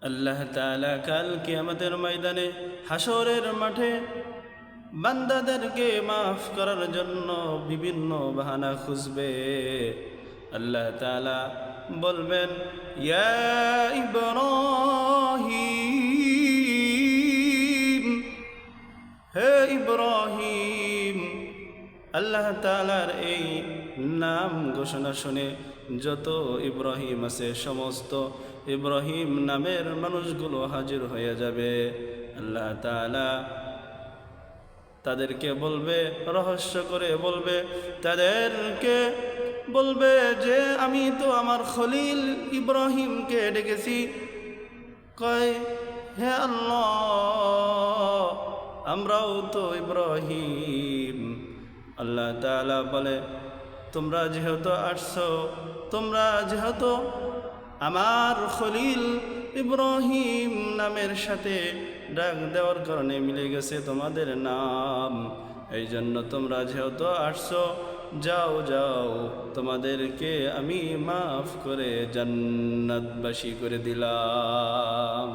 আল্লাহ তাআলা কাল কিয়ামতের ময়দানে হাসরের মাঠে বান্দাদেরকে মাফ করার জন্য বিভিন্ন বাহানা খুঁজবে। আল্লাহ তাআলা বলবেন, ইয়া ইব্রাহিম, হে ইব্রাহিম। আল্লাহ তাআলার এই নাম ঘোষণা শুনে যত ইব্রাহিম আছে সমস্ত ইব্রাহিম নামের মানুষগুলো হাজির হয়ে যাবে। আল্লাহ তাআলা তাদেরকে বলবে, রহস্য করে বলবে, তাদেরকে বলবে যে আমি তো আমার খলিল ইব্রাহিমকে ডেকেছি। কয়, হে আল্লাহ, আমরাও তো ইব্রাহিম। আল্লাহ তাআলা বলে, তোমরা যেহেতু আসছো, তোমরা যেহেতু আমার খলিল ইব্রাহিম নামের সাথে ডাক দেওয়ার কারণে মিলে গেছে তোমাদের নাম, এই জন্য তোমরা যেহেতু আসছো, যাও যাও, তোমাদেরকে আমি মাফ করে জান্নাতবাসী করে দিলাম।